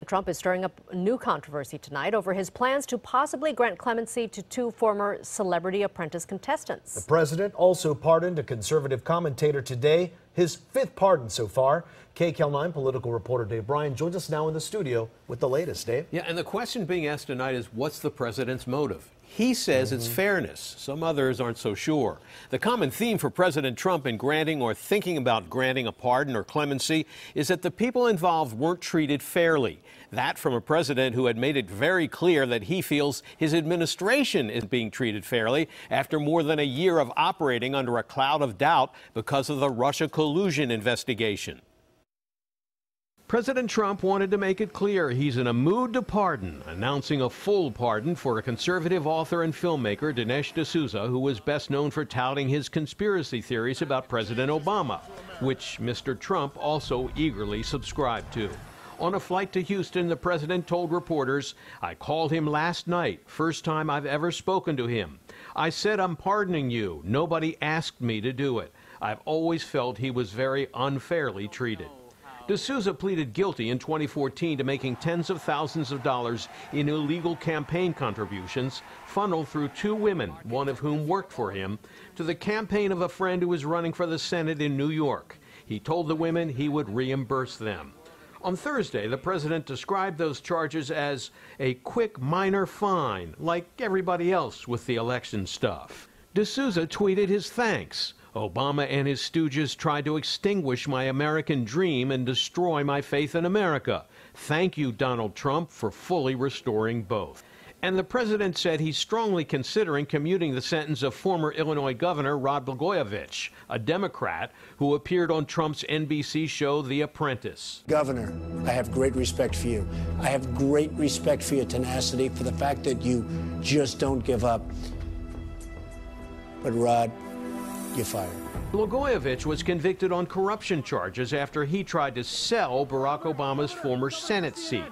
Trump is stirring up new controversy tonight over his plans to possibly grant clemency to two former Celebrity Apprentice contestants. The president also pardoned a conservative commentator today, his fifth pardon so far. KCAL 9 political reporter Dave Bryan joins us now in the studio with the latest. Dave? Yeah, and the question being asked tonight is, what's the president's motive? He says it's fairness. Some others aren't so sure. The common theme for President Trump in granting or thinking about granting a pardon or clemency is that the people involved weren't treated fairly. That from a president who had made it very clear that he feels his administration is being treated fairly after more than a year of operating under a cloud of doubt because of the Russia collusion investigation. President Trump wanted to make it clear he's in a mood to pardon, announcing a full pardon for a conservative author and filmmaker, Dinesh D'Souza, who was best known for touting his conspiracy theories about President Obama, which Mr. Trump also eagerly subscribed to. On a flight to Houston, the president told reporters, "I called him last night, first time I've ever spoken to him. I said, I'm pardoning you. Nobody asked me to do it. I've always felt he was very unfairly treated." D'Souza pleaded guilty in 2014 to making tens of thousands of dollars in illegal campaign contributions funneled through two women, one of whom worked for him, to the campaign of a friend who was running for the Senate in New York. He told the women he would reimburse them. On Thursday, the president described those charges as a quick minor fine, like everybody else with the election stuff. D'Souza tweeted his thanks. "Obama and his stooges tried to extinguish my American dream and destroy my faith in America. Thank you, Donald Trump, for fully restoring both." And the president said he's strongly considering commuting the sentence of former Illinois Governor Rod Blagojevich, a Democrat who appeared on Trump's NBC show The Apprentice. Governor, I have great respect for you. I have great respect for your tenacity, for the fact that you just don't give up. But Rod, you're fired. Blagojevich was convicted on corruption charges after he tried to sell Barack Obama's former Senate seat.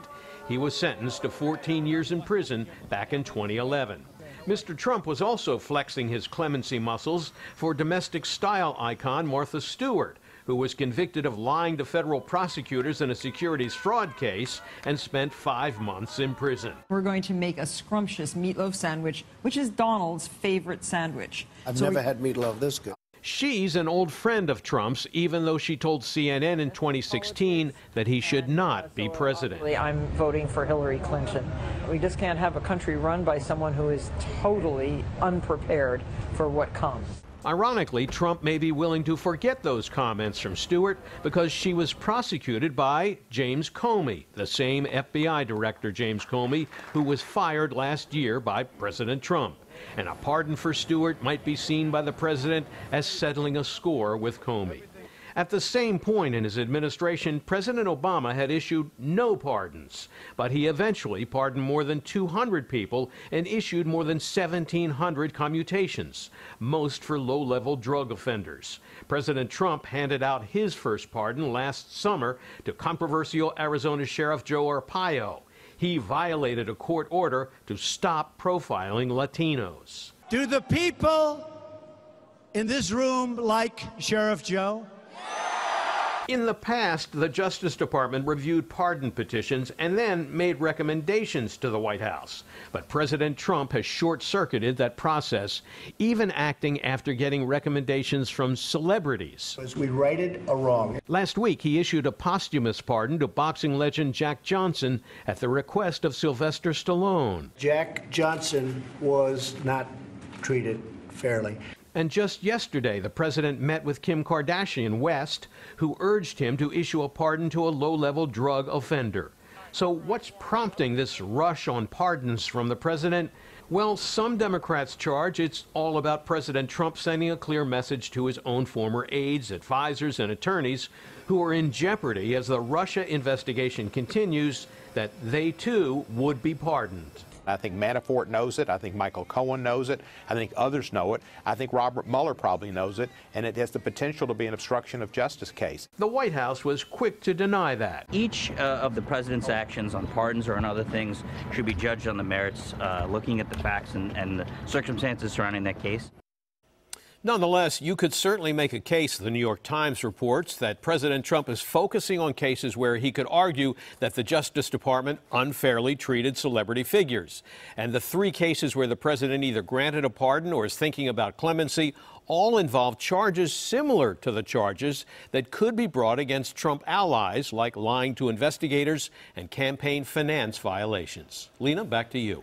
He was sentenced to 14 years in prison back in 2011. Mr. Trump was also flexing his clemency muscles for domestic style icon Martha Stewart, who was convicted of lying to federal prosecutors in a securities fraud case and spent 5 months in prison. We're going to make a scrumptious meatloaf sandwich, which is Donald's favorite sandwich. I've never had meatloaf this good. She's an old friend of Trump's, even though she told CNN in 2016 that he should not be president. I'm voting for Hillary Clinton. We just can't have a country run by someone who is totally unprepared for what comes. Ironically, Trump may be willing to forget those comments from Stewart because she was prosecuted by James Comey, the same FBI director, James Comey, who was fired last year by President Trump. And a pardon for Stewart might be seen by the president as settling a score with Comey. At the same point in his administration, President Obama had issued no pardons, but he eventually pardoned more than 200 people and issued more than 1,700 commutations, most for low-level drug offenders. President Trump handed out his first pardon last summer to controversial Arizona Sheriff Joe Arpaio. He violated a court order to stop profiling Latinos. Do the people in this room like Sheriff Joe? In the past, the Justice Department reviewed pardon petitions and then made recommendations to the White House. But President Trump has short-circuited that process, even acting after getting recommendations from celebrities. As we righted a wrong. Last week, he issued a posthumous pardon to boxing legend Jack Johnson at the request of Sylvester Stallone. Jack Johnson was not treated fairly. And just yesterday, the president met with Kim Kardashian West, who urged him to issue a pardon to a low-level drug offender. So what's prompting this rush on pardons from the president? Well, some Democrats charge it's all about President Trump sending a clear message to his own former aides, advisors, and attorneys who are in jeopardy as the Russia investigation continues that they too would be pardoned. I think Manafort knows it. I think Michael Cohen knows it. I think others know it. I think Robert Mueller probably knows it, and it has the potential to be an obstruction of justice case. The White House was quick to deny that. Each of the president's actions on pardons or on other things should be judged on the merits, looking at the facts and the circumstances surrounding that case. Nonetheless, you could certainly make a case, the New York Times reports, that President Trump is focusing on cases where he could argue that the Justice Department unfairly treated celebrity figures. And the 3 cases where the president either granted a pardon or is thinking about clemency all involve charges similar to the charges that could be brought against Trump allies, like lying to investigators and campaign finance violations. Lena, back to you.